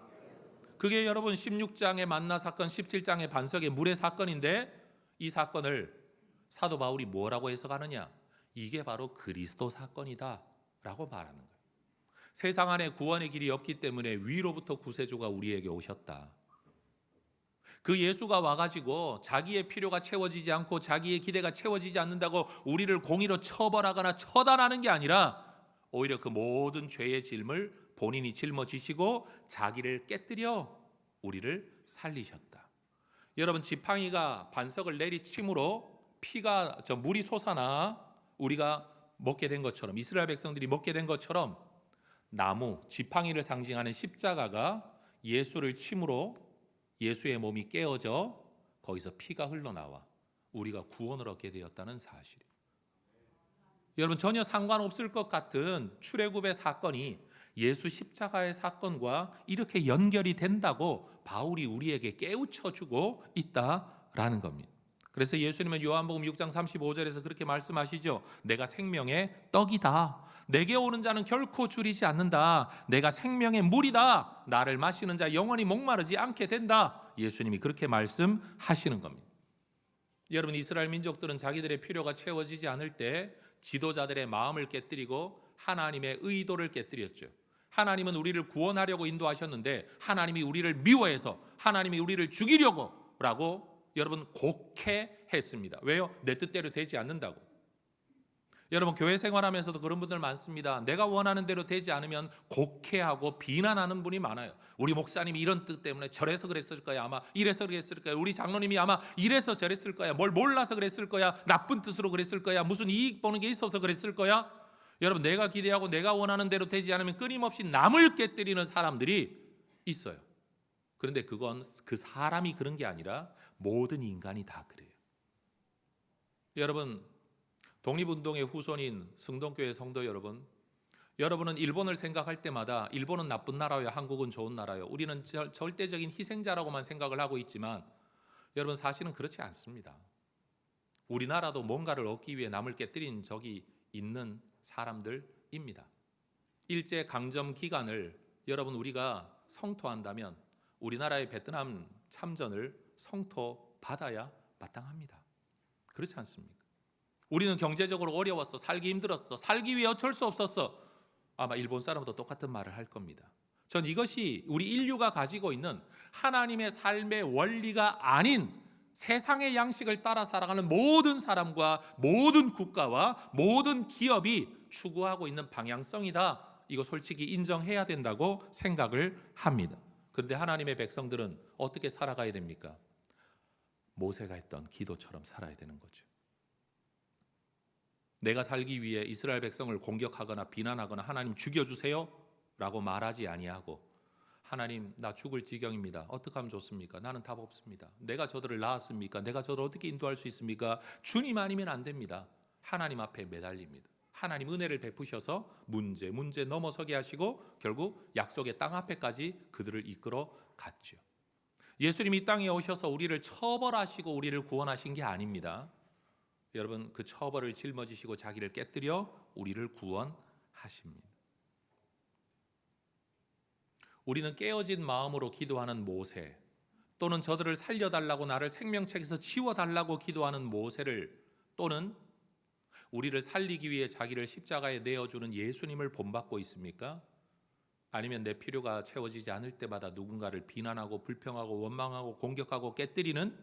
그게 여러분 16장의 만나 사건, 17장의 반석의 물의 사건인데 이 사건을 사도 바울이 뭐라고 해석하느냐? 이게 바로 그리스도 사건이다 라고 말하는 거예요. 세상 안에 구원의 길이 없기 때문에 위로부터 구세주가 우리에게 오셨다. 그 예수가 와가지고 자기의 필요가 채워지지 않고 자기의 기대가 채워지지 않는다고 우리를 공의로 처벌하거나 처단하는 게 아니라 오히려 그 모든 죄의 짐을 본인이 짊어지시고 자기를 깨뜨려 우리를 살리셨다. 여러분, 지팡이가 반석을 내리침으로 피가 물이 솟아나 우리가 먹게 된 것처럼, 이스라엘 백성들이 먹게 된 것처럼 나무, 지팡이를 상징하는 십자가가 예수를 침으로 예수의 몸이 깨어져 거기서 피가 흘러나와 우리가 구원을 얻게 되었다는 사실이에요. 여러분, 전혀 상관없을 것 같은 출애굽의 사건이 예수 십자가의 사건과 이렇게 연결이 된다고 바울이 우리에게 깨우쳐주고 있다라는 겁니다. 그래서 예수님은 요한복음 6장 35절에서 그렇게 말씀하시죠. 내가 생명의 떡이다. 내게 오는 자는 결코 줄이지 않는다. 내가 생명의 물이다. 나를 마시는 자 영원히 목마르지 않게 된다. 예수님이 그렇게 말씀하시는 겁니다. 여러분, 이스라엘 민족들은 자기들의 필요가 채워지지 않을 때 지도자들의 마음을 깨뜨리고 하나님의 의도를 깨뜨렸죠. 하나님은 우리를 구원하려고 인도하셨는데 하나님이 우리를 미워해서 하나님이 우리를 죽이려고 라고 여러분 곡해했습니다. 왜요? 내 뜻대로 되지 않는다고. 여러분, 교회 생활하면서도 그런 분들 많습니다. 내가 원하는 대로 되지 않으면 곡해하고 비난하는 분이 많아요. 우리 목사님이 이런 뜻 때문에 저래서 그랬을 거야. 아마 이래서 그랬을 거야. 우리 장로님이 아마 이래서 저랬을 거야. 뭘 몰라서 그랬을 거야. 나쁜 뜻으로 그랬을 거야. 무슨 이익 보는 게 있어서 그랬을 거야. 여러분, 내가 기대하고 내가 원하는 대로 되지 않으면 끊임없이 남을 깨뜨리는 사람들이 있어요. 그런데 그건 그 사람이 그런 게 아니라 모든 인간이 다 그래요. 여러분, 독립운동의 후손인 승동교회 성도 여러분, 여러분은 일본을 생각할 때마다 일본은 나쁜 나라요, 한국은 좋은 나라요, 우리는 절대적인 희생자라고만 생각을 하고 있지만 여러분, 사실은 그렇지 않습니다. 우리나라도 뭔가를 얻기 위해 남을 깨뜨린 적이 있는 사람들입니다. 일제 강점 기간을 여러분 우리가 성토한다면 우리나라의 베트남 참전을 성토받아야 마땅합니다. 그렇지 않습니까? 우리는 경제적으로 어려웠어, 살기 힘들었어, 살기 위해 어쩔 수 없었어. 아마 일본 사람도 똑같은 말을 할 겁니다. 전 이것이 우리 인류가 가지고 있는 하나님의 삶의 원리가 아닌 세상의 양식을 따라 살아가는 모든 사람과 모든 국가와 모든 기업이 추구하고 있는 방향성이다. 이거 솔직히 인정해야 된다고 생각을 합니다. 그런데 하나님의 백성들은 어떻게 살아가야 됩니까? 모세가 했던 기도처럼 살아야 되는 거죠. 내가 살기 위해 이스라엘 백성을 공격하거나 비난하거나 하나님 죽여주세요 라고 말하지 아니하고, 하나님 나 죽을 지경입니다. 어떻게 하면 좋습니까? 나는 답 없습니다. 내가 저들을 낳았습니까? 내가 저들을 어떻게 인도할 수 있습니까? 주님 아니면 안 됩니다. 하나님 앞에 매달립니다. 하나님 은혜를 베푸셔서 문제 넘어서게 하시고 결국 약속의 땅 앞에까지 그들을 이끌어 갔죠. 예수님이 이 땅에 오셔서 우리를 처벌하시고 우리를 구원하신 게 아닙니다. 여러분, 그 처벌을 짊어지시고 자기를 깨뜨려 우리를 구원하십니다. 우리는 깨어진 마음으로 기도하는 모세, 또는 저들을 살려달라고 나를 생명책에서 지워달라고 기도하는 모세를, 또는 우리를 살리기 위해 자기를 십자가에 내어주는 예수님을 본받고 있습니까? 아니면 내 필요가 채워지지 않을 때마다 누군가를 비난하고 불평하고 원망하고 공격하고 깨뜨리는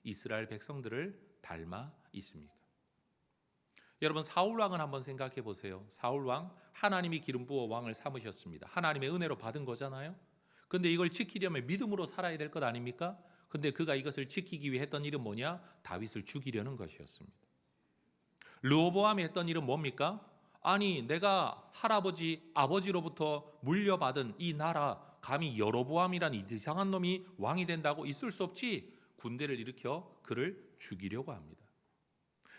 이스라엘 백성들을 닮아 있습니까? 여러분, 사울왕은 한번 생각해 보세요. 사울왕, 하나님이 기름 부어 왕을 삼으셨습니다. 하나님의 은혜로 받은 거잖아요. 근데 이걸 지키려면 믿음으로 살아야 될 것 아닙니까? 근데 그가 이것을 지키기 위해 했던 일은 뭐냐? 다윗을 죽이려는 것이었습니다. 르호보암이 했던 일은 뭡니까? 아니, 내가 할아버지, 아버지로부터 물려받은 이 나라, 감히 여로보암이란 이상한 놈이 왕이 된다고 있을 수 없지. 군대를 일으켜 그를 죽이려고 합니다.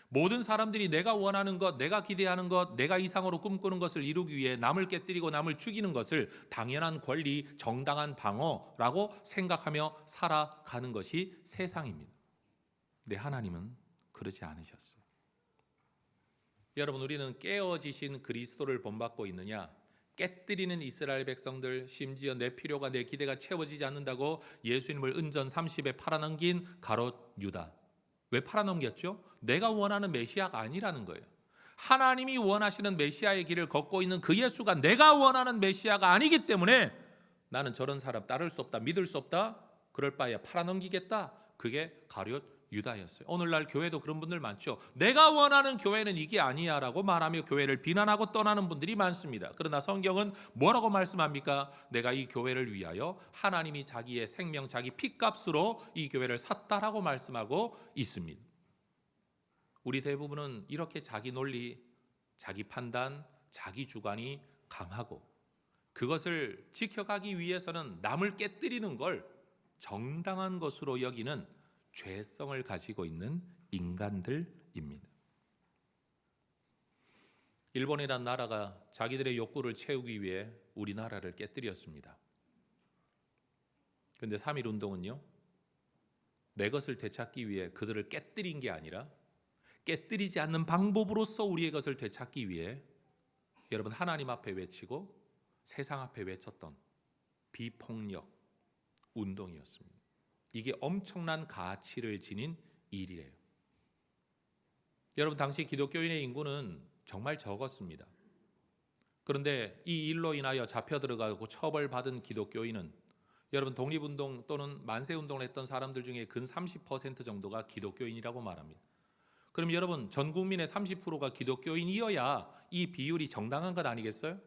모든 사람들이 내가 원하는 것, 내가 기대하는 것, 내가 이상으로 꿈꾸는 것을 이루기 위해 남을 깨뜨리고 남을 죽이는 것을 당연한 권리, 정당한 방어라고 생각하며 살아가는 것이 세상입니다. 근데 하나님은 그러지 않으셨어요. 여러분, 우리는 깨어지신 그리스도를 본받고 있느냐, 깨뜨리는 이스라엘 백성들, 심지어 내 필요가 내 기대가 채워지지 않는다고 예수님을 은전 30에 팔아넘긴 가롯 유다. 왜 팔아넘겼죠? 내가 원하는 메시아가 아니라는 거예요. 하나님이 원하시는 메시아의 길을 걷고 있는 그 예수가 내가 원하는 메시아가 아니기 때문에 나는 저런 사람 따를 수 없다, 믿을 수 없다, 그럴 바에야 팔아넘기겠다. 그게 가룟 유다였어요. 오늘날 교회도 그런 분들 많죠. 내가 원하는 교회는 이게 아니야 라고 말하며 교회를 비난하고 떠나는 분들이 많습니다. 그러나 성경은 뭐라고 말씀합니까? 내가 이 교회를 위하여 하나님이 자기의 생명, 자기 피값으로 이 교회를 샀다라고 말씀하고 있습니다. 우리 대부분은 이렇게 자기 논리, 자기 판단, 자기 주관이 강하고 그것을 지켜가기 위해서는 남을 깨뜨리는 걸 정당한 것으로 여기는 죄성을 가지고 있는 인간들입니다. 일본이란 나라가 자기들의 욕구를 채우기 위해 우리나라를 깨뜨렸습니다. 그런데 3.1 운동은요, 내 것을 되찾기 위해 그들을 깨뜨린 게 아니라 깨뜨리지 않는 방법으로서 우리의 것을 되찾기 위해 여러분 하나님 앞에 외치고 세상 앞에 외쳤던 비폭력 운동이었습니다. 이게 엄청난 가치를 지닌 일이에요. 여러분 당시 기독교인의 인구는 정말 적었습니다. 그런데 이 일로 인하여 잡혀 들어가고 처벌받은 기독교인은 여러분 독립운동 또는 만세운동을 했던 사람들 중에 근 30% 정도가 기독교인이라고 말합니다. 그럼 여러분 전 국민의 30%가 기독교인이어야 이 비율이 정당한 것 아니겠어요?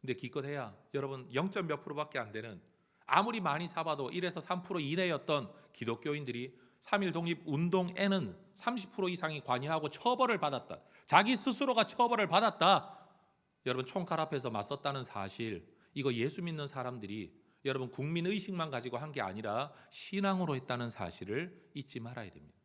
근데 기껏해야 여러분 0. 몇 %밖에 안 되는, 아무리 많이 잡아도 1에서 3% 이내였던 기독교인들이 3.1 독립운동에는 30% 이상이 관여하고 처벌을 받았다. 자기 스스로가 처벌을 받았다. 여러분 총칼 앞에서 맞섰다는 사실, 이거 예수 믿는 사람들이 여러분 국민의식만 가지고 한 게 아니라 신앙으로 했다는 사실을 잊지 말아야 됩니다.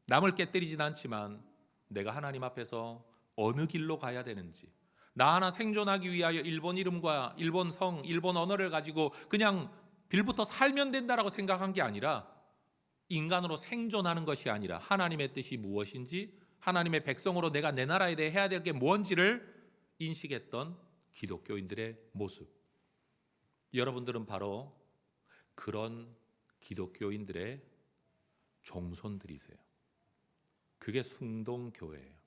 남을 깨뜨리진 않지만 내가 하나님 앞에서 어느 길로 가야 되는지, 나 하나 생존하기 위하여 일본 이름과 일본 성, 일본 언어를 가지고 그냥 빌부터 살면 된다라고 생각한 게 아니라 인간으로 생존하는 것이 아니라 하나님의 뜻이 무엇인지, 하나님의 백성으로 내가 내 나라에 대해 해야 될 게 뭔지를 인식했던 기독교인들의 모습. 여러분들은 바로 그런 기독교인들의 종손들이세요. 그게 승동교회예요.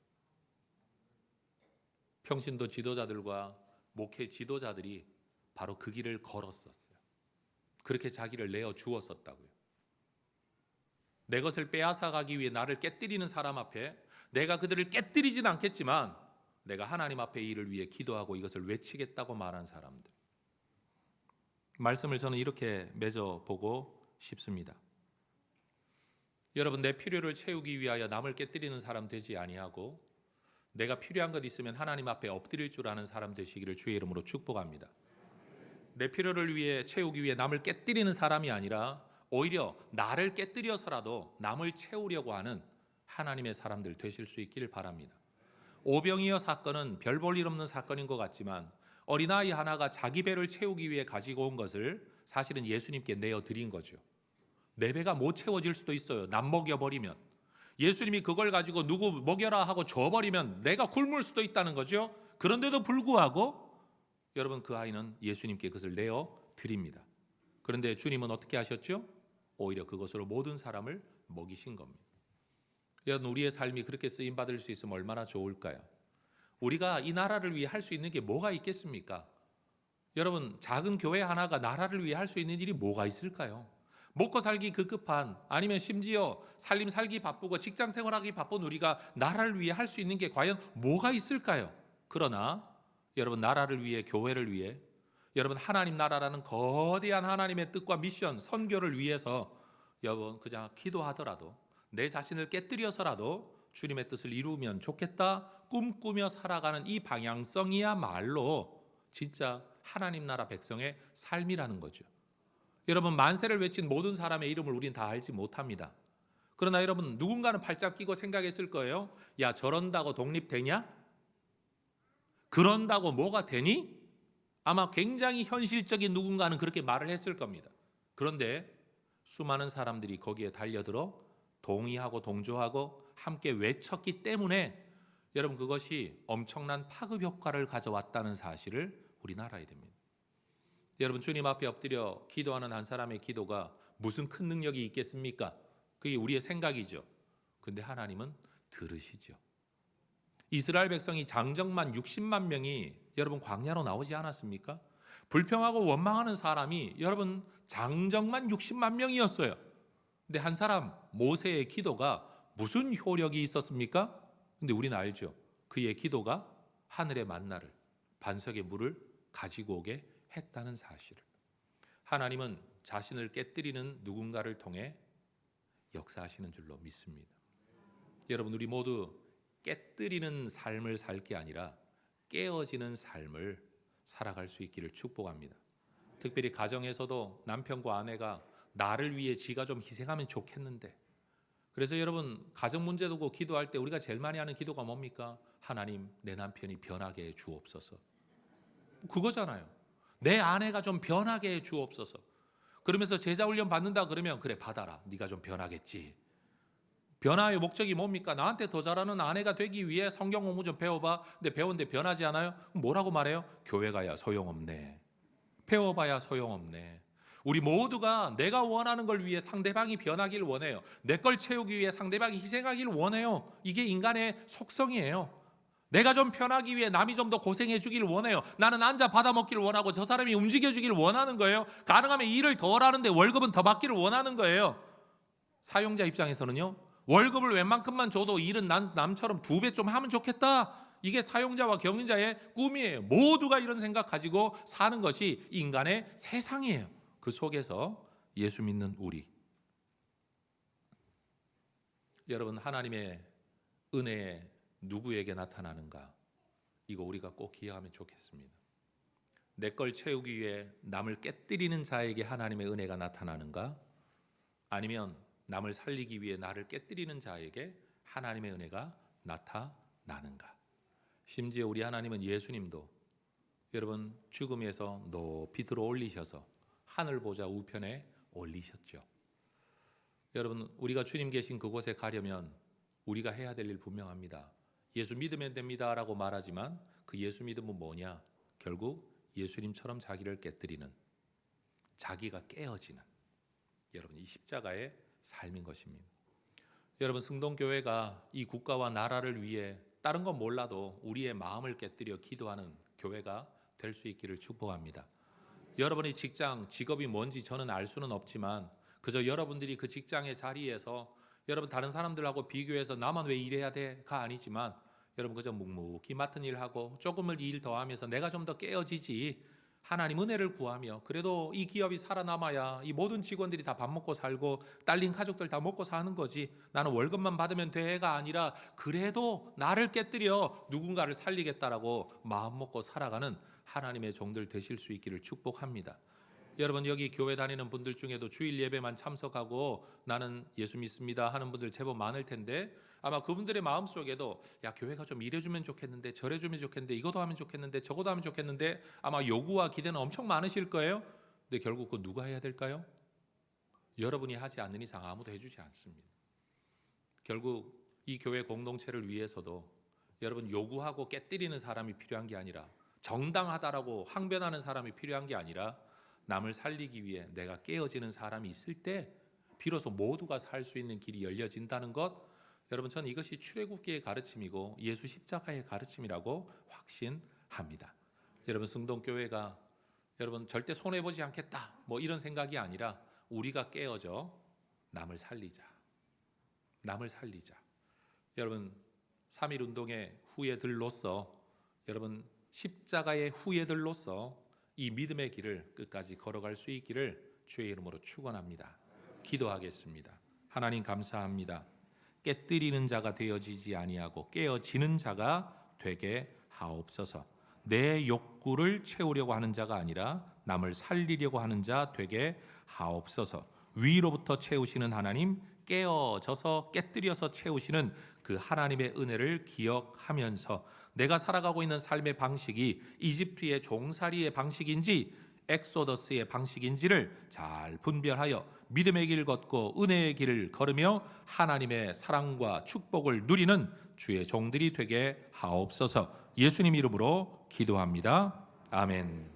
평신도 지도자들과 목회 지도자들이 바로 그 길을 걸었었어요. 그렇게 자기를 내어 주었었다고요. 내 것을 빼앗아가기 위해 나를 깨뜨리는 사람 앞에 내가 그들을 깨뜨리진 않겠지만 내가 하나님 앞에 이를 위해 기도하고 이것을 외치겠다고 말한 사람들. 말씀을 저는 이렇게 맺어보고 싶습니다. 여러분 내 필요를 채우기 위하여 남을 깨뜨리는 사람 되지 아니하고 내가 필요한 것 있으면 하나님 앞에 엎드릴 줄 아는 사람 되시기를 주의 이름으로 축복합니다. 내 필요를 위해 채우기 위해 남을 깨뜨리는 사람이 아니라 오히려 나를 깨뜨려서라도 남을 채우려고 하는 하나님의 사람들 되실 수 있기를 바랍니다. 오병이어 사건은 별 볼 일 없는 사건인 것 같지만 어린아이 하나가 자기 배를 채우기 위해 가지고 온 것을 사실은 예수님께 내어드린 거죠. 내 배가 못 채워질 수도 있어요. 남 먹여버리면. 예수님이 그걸 가지고 누구 먹여라 하고 줘버리면 내가 굶을 수도 있다는 거죠. 그런데도 불구하고 여러분 그 아이는 예수님께 그것을 내어드립니다. 그런데 주님은 어떻게 하셨죠? 오히려 그것으로 모든 사람을 먹이신 겁니다. 여러분 우리의 삶이 그렇게 쓰임받을 수 있으면 얼마나 좋을까요? 우리가 이 나라를 위해 할 수 있는 게 뭐가 있겠습니까? 여러분 작은 교회 하나가 나라를 위해 할 수 있는 일이 뭐가 있을까요? 먹고 살기 급급한, 아니면 심지어 살림 살기 바쁘고 직장 생활하기 바쁜 우리가 나라를 위해 할 수 있는 게 과연 뭐가 있을까요? 그러나 여러분 나라를 위해, 교회를 위해, 여러분 하나님 나라라는 거대한 하나님의 뜻과 미션, 선교를 위해서 여러분 그냥 기도하더라도 내 자신을 깨뜨려서라도 주님의 뜻을 이루면 좋겠다 꿈꾸며 살아가는 이 방향성이야말로 진짜 하나님 나라 백성의 삶이라는 거죠. 여러분 만세를 외친 모든 사람의 이름을 우린 다 알지 못합니다. 그러나 여러분 누군가는 팔짱 끼고 생각했을 거예요. 야 저런다고 독립되냐? 그런다고 뭐가 되니? 아마 굉장히 현실적인 누군가는 그렇게 말을 했을 겁니다. 그런데 수많은 사람들이 거기에 달려들어 동의하고 동조하고 함께 외쳤기 때문에 여러분 그것이 엄청난 파급 효과를 가져왔다는 사실을 우리는 알아야 됩니다. 여러분, 주님 앞에 엎드려 기도하는 한 사람의 기도가 무슨 큰 능력이 있겠습니까? 그게 우리의 생각이죠. 근데 하나님은 들으시죠. 이스라엘 백성이 장정만 60만 명이 여러분 광야로 나오지 않았습니까? 불평하고 원망하는 사람이 여러분 장정만 60만 명이었어요. 근데 한 사람 모세의 기도가 무슨 효력이 있었습니까? 근데 우리는 알죠. 그의 기도가 하늘의 만나를, 반석의 물을 가지고 오게 했다는 사실을. 하나님은 자신을 깨뜨리는 누군가를 통해 역사하시는 줄로 믿습니다. 여러분, 우리 모두 깨뜨리는 삶을 살 게 아니라 깨어지는 삶을 살아갈 수 있기를 축복합니다. 특별히 가정에서도 남편과 아내가 나를 위해 지가 좀 희생하면 좋겠는데, 그래서 여러분 가정 문제 두고 기도할 때 우리가 제일 많이 하는 기도가 뭡니까? 하나님, 내 남편이 변하게 해 주옵소서. 그거잖아요. 내 아내가 좀 변하게 해 주옵소서. 그러면서 제자훈련 받는다 그러면 그래 받아라. 네가 좀 변하겠지. 변화의 목적이 뭡니까? 나한테 더 잘하는 아내가 되기 위해 성경 공부 좀 배워봐. 근데 배웠는데 변하지 않아요? 뭐라고 말해요? 교회 가야 소용없네. 배워봐야 소용없네. 우리 모두가 내가 원하는 걸 위해 상대방이 변하기를 원해요. 내 걸 채우기 위해 상대방이 희생하기를 원해요. 이게 인간의 속성이에요. 내가 좀 편하기 위해 남이 좀 더 고생해 주기를 원해요. 나는 앉아 받아먹기를 원하고 저 사람이 움직여 주기를 원하는 거예요. 가능하면 일을 덜 하는데 월급은 더 받기를 원하는 거예요. 사용자 입장에서는요, 월급을 웬만큼만 줘도 일은 남처럼 2배 좀 하면 좋겠다. 이게 사용자와 경영자의 꿈이에요. 모두가 이런 생각 가지고 사는 것이 인간의 세상이에요. 그 속에서 예수 믿는 우리, 여러분, 하나님의 은혜에 누구에게 나타나는가? 이거 우리가 꼭 기억하면 좋겠습니다. 내 걸 채우기 위해 남을 깨뜨리는 자에게 하나님의 은혜가 나타나는가? 아니면 남을 살리기 위해 나를 깨뜨리는 자에게 하나님의 은혜가 나타나는가? 심지어 우리 하나님은 예수님도 여러분 죽음에서 높이 들어 올리셔서 하늘 보좌 우편에 올리셨죠. 여러분, 우리가 주님 계신 그곳에 가려면 우리가 해야 될 일 분명합니다. 예수 믿으면 됩니다라고 말하지만 그 예수 믿음은 뭐냐? 결국 예수님처럼 자기를 깨뜨리는, 자기가 깨어지는 여러분 이 십자가의 삶인 것입니다. 여러분, 승동교회가 이 국가와 나라를 위해 다른 건 몰라도 우리의 마음을 깨뜨려 기도하는 교회가 될 수 있기를 축복합니다. 여러분의 직장, 직업이 뭔지 저는 알 수는 없지만 그저 여러분들이 그 직장의 자리에서 여러분 다른 사람들하고 비교해서 나만 왜 이래야 돼가 아니지만 여러분 그저 묵묵히 맡은 일하고 조금을 일 더하면서 내가 좀 더 깨어지지, 하나님 은혜를 구하며 그래도 이 기업이 살아남아야 이 모든 직원들이 다 밥 먹고 살고 딸린 가족들 다 먹고 사는 거지, 나는 월급만 받으면 돼가 아니라 그래도 나를 깨뜨려 누군가를 살리겠다라고 마음 먹고 살아가는 하나님의 종들 되실 수 있기를 축복합니다. 여러분, 여기 교회 다니는 분들 중에도 주일 예배만 참석하고 나는 예수 믿습니다 하는 분들 제법 많을 텐데 아마 그분들의 마음속에도 야, 교회가 좀 이래주면 좋겠는데 저래주면 좋겠는데 이것도 하면 좋겠는데 저것도 하면 좋겠는데 아마 요구와 기대는 엄청 많으실 거예요. 근데 결국 그거 누가 해야 될까요? 여러분이 하지 않는 이상 아무도 해주지 않습니다. 결국 이 교회 공동체를 위해서도 여러분 요구하고 깨뜨리는 사람이 필요한 게 아니라, 정당하다라고 항변하는 사람이 필요한 게 아니라 남을 살리기 위해 내가 깨어지는 사람이 있을 때 비로소 모두가 살 수 있는 길이 열려진다는 것, 여러분 저는 이것이 출애굽기의 가르침이고 예수 십자가의 가르침이라고 확신합니다. 여러분, 승동교회가 여러분 절대 손해보지 않겠다 뭐 이런 생각이 아니라 우리가 깨어져 남을 살리자. 여러분 3.1운동의 후예들로서, 여러분 십자가의 후예들로서 이 믿음의 길을 끝까지 걸어갈 수 있기를 주의 이름으로 축원합니다. 기도하겠습니다. 하나님 감사합니다. 깨뜨리는 자가 되어지지 아니하고 깨어지는 자가 되게 하옵소서. 내 욕구를 채우려고 하는 자가 아니라 남을 살리려고 하는 자 되게 하옵소서. 위로부터 채우시는 하나님, 깨어져서 깨뜨려서 채우시는 그 하나님의 은혜를 기억하면서 내가 살아가고 있는 삶의 방식이 이집트의 종살이의 방식인지 엑소더스의 방식인지를 잘 분별하여 믿음의 길 걷고 은혜의 길을 걸으며 하나님의 사랑과 축복을 누리는 주의 종들이 되게 하옵소서. 예수님 이름으로 기도합니다. 아멘.